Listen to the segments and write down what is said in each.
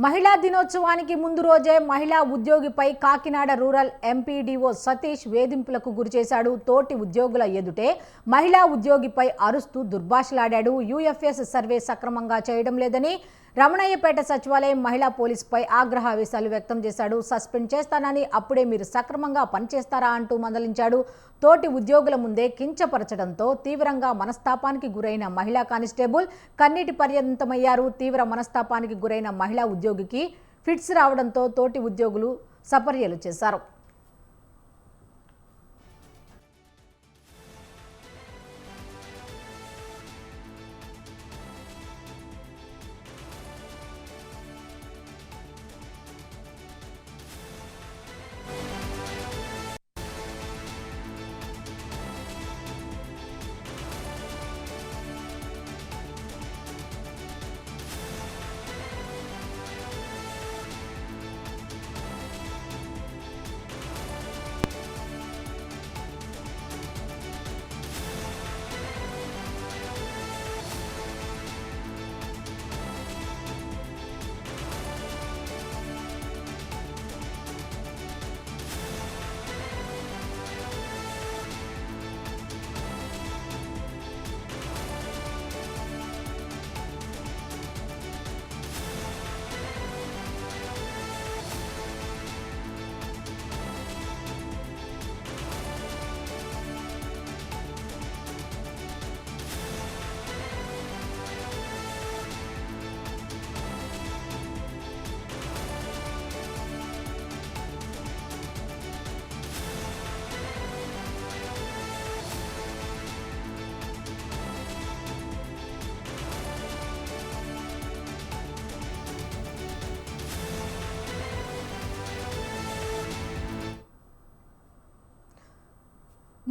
మహిళా దినోత్సవానికి ముందు రోజే మహిళా ఉద్యోగిపై కాకినాడ రూరల్ ఎంపీడీఓ సతీష్ వేధింపులకు గురిచేశాడు. తోటి ఉద్యోగుల ఎదుటే మహిళా ఉద్యోగిపై అరుస్తూ దుర్భాషలాడాడు. యూఎఫ్ఎస్ సర్వే సక్రమంగా చేయడం లేదని రమణయ్యపేట సచివాలయం మహిళా పోలీసుపై ఆగ్రహావేశాలు వ్యక్తం చేశాడు. సస్పెండ్ చేస్తానని అప్పుడే మీరు సక్రమంగా పనిచేస్తారా అంటూ మందలించాడు. తోటి ఉద్యోగుల ముందే కించపరచడంతో తీవ్రంగా మనస్తాపానికి గురైన మహిళా కానిస్టేబుల్ కన్నీటి పర్యంతమయ్యారు. తీవ్ర మనస్తాపానికి గురైన మహిళా ఉద్యోగికి ఫిట్స్ రావడంతో తోటి ఉద్యోగులు సపర్యలు చేశారు.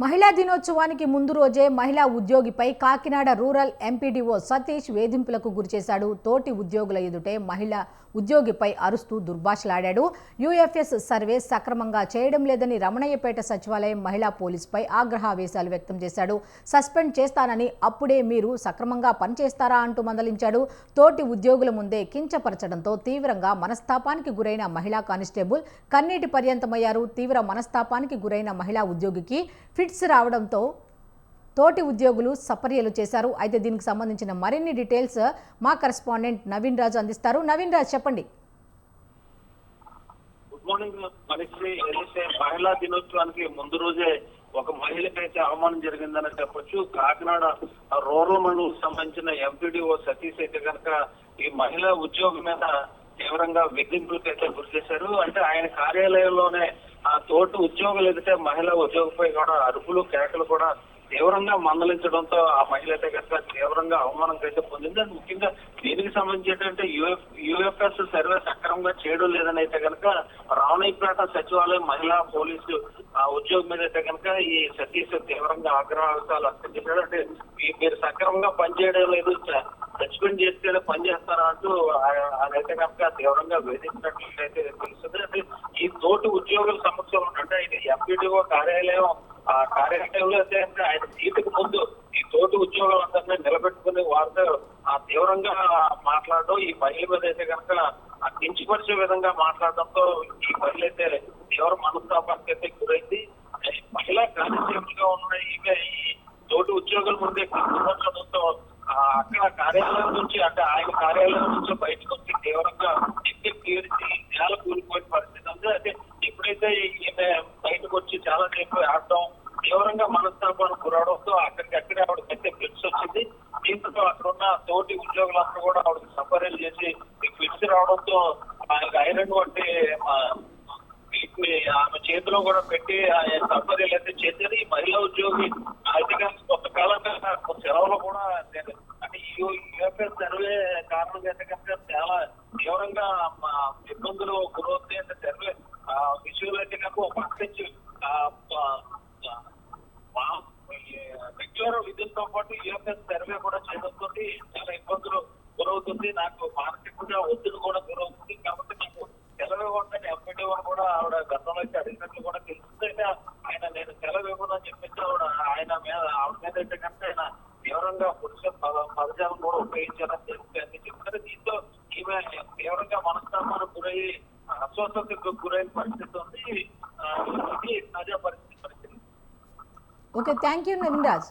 మహిళా దినోత్సవానికి ముందు రోజే మహిళా ఉద్యోగిపై కాకినాడ రూరల్ ఎంపీడీఓ సతీష్ వేధింపులకు గురిచేశాడు. తోటి ఉద్యోగుల ఎదుటే మహిళా ఉద్యోగిపై అరుస్తూ దుర్భాషలాడాడు. యూఎఫ్ఎస్ సర్వే సక్రమంగా చేయడం లేదని రమణయ్యపేట సచివాలయం మహిళా పోలీసుపై ఆగ్రహావేశాలు వ్యక్తం చేశాడు. సస్పెండ్ చేస్తానని అప్పుడే మీరు సక్రమంగా పనిచేస్తారా అంటూ మందలించాడు. తోటి ఉద్యోగుల ముందే కించపరచడంతో తీవ్రంగా మనస్తాపానికి గురైన మహిళా కానిస్టేబుల్ కన్నీటి పర్యంతమయ్యారు. తీవ్ర మనస్తాపానికి గురైన మహిళా ఉద్యోగికి ఫిట్స్ రావడంతో తోటి ఉద్యోగులు సపర్యలు చేశారు. అయితే దీనికి సంబంధించిన మరిన్ని డీటెయిల్స్ మా కరెస్పాండెంట్ నవీన్ రాజు అందిస్తారు. నవీన్ రాజు, చెప్పండి. గుడ్ మార్నింగ్ మనకి. ఏదైతే మహిళా దినోత్సవానికి ముందు రోజే ఒక మహిళకైతే అవమానం జరిగిందని చెప్పొచ్చు. కాకినాడ రూరల్ మండలం సంబంధించిన ఎంపీడీఓ సతీష్ అయితే కనుక ఈ మహిళా ఉద్యోగి మీద తీవ్రంగా వేధింపులకైతే గురి చేశారు. అంటే ఆయన కార్యాలయంలోనే ఆ తోటి ఉద్యోగులు ఎదుటే మహిళా ఉద్యోగిపై కూడా అరుపులు కేకలు కూడా తీవ్రంగా మందలించడంతో ఆ మహిళ అయితే కనుక తీవ్రంగా అవమానం అయితే పొందింది. అది ముఖ్యంగా దీనికి సంబంధించి ఏంటంటే యూఎఫ్ఎస్ సర్వే సక్రమంగా చేయడం లేదని అయితే కనుక రావణయ్యపేట సచివాలయం మహిళా పోలీసు ఉద్యోగం మీద అయితే కనుక ఈ సతీష్ తీవ్రంగా ఆగ్రహాలు వ్యక్తం చేశాడు. అంటే మీరు సక్రమంగా పనిచేయడం లేదు, సస్పెండ్ చేస్తేనే పనిచేస్తారా అంటూ అదైతే కనుక తీవ్రంగా వేధించినట్లయితే తెలుస్తుంది. అంటే ఈ తోటి ఉద్యోగుల సమస్యలు అంటే ఇది ఎంపీడీఓ కార్యాలయం ఆ కార్యాలయంలో అయితే ఆయన సీటుకు ముందు ఈ తోటి ఉద్యోగులందరినీ నిలబెట్టుకుని వారితో తీవ్రంగా మాట్లాడడం, ఈ మహిళ మీద అయితే కనుక కించపరిచే విధంగా మాట్లాడడంతో ఈ మహిళ అయితే తీవ్ర మనస్తాపానికి అయితే గురైంది. మహిళా కానిస్టేబుల్ గా ఉన్న ఈమె ఈ తోటి ఉద్యోగుల ముందే కించపరచడంతో అక్కడ కార్యాలయం నుంచి అంటే ఆయన కార్యాలయం నుంచి బయటకు వచ్చి తీవ్రంగా తీర్చి నేల కూలిపోయిన పరిస్థితి ఉంది. అయితే ఎప్పుడైతే ఈమె బయటకు వచ్చి చాలా సేపు ఆడటం తీవ్రంగా మనస్తాపానికి గురవడంతో అక్కడికక్కడే ఆవిడకైతే ఫిట్స్ వచ్చింది. దీంతో అక్కడ ఉన్న తోటి ఉద్యోగులందరూ కూడా ఆవిడకి సపర్యలు చేసి ఫిట్స్ రావడంతో ఆయనకు ఐరన్ వంటి ఆమె చేతిలో కూడా పెట్టి సపర్యలు అయితే చేశారు. ఈ మహిళా ఉద్యోగి అయితే కొంతకాలంగా సెలవులు కూడా అంటే యూఎఫ్ఎస్ సర్వే కారణంగా అయితే కనుక చాలా తీవ్రంగా ఇబ్బందులు గురవుతాయి. అంటే సర్వే విషయంలో అయితే కనుక ఒక పక్క నుంచి రెగ్యులర్ విధులతో పాటు యూఎఫ్ఎస్ సర్వే కూడా చేయడంతో చాలా ఇబ్బందులు గురవుతుంది. నాకు మానసికంగా ఒత్తిడి కూడా గురవుతుంది. కాబట్టి నాకు సెలవు ఇవ్వకుండా ఎంపీడీ కూడా ఆవిడ గతంలో అయితే అడిగినట్లు కూడా తెలుస్తుంది. అయితే ఆయన నేను సెలవు ఇవ్వదని చెప్పేసి ఆవిడ మీద అయితే కనుక ఆయన తీవ్రంగా పురుష పదజాలం కూడా ఉపయోగించారని చెప్పారు. దీంతో ఈమె తీవ్రంగా మనస్తాపం అస్వస్థతకు గురైన పరిస్థితి ఉంది. ఇది తాజా పరిస్థితి. Okay, thank you Naveen Raj.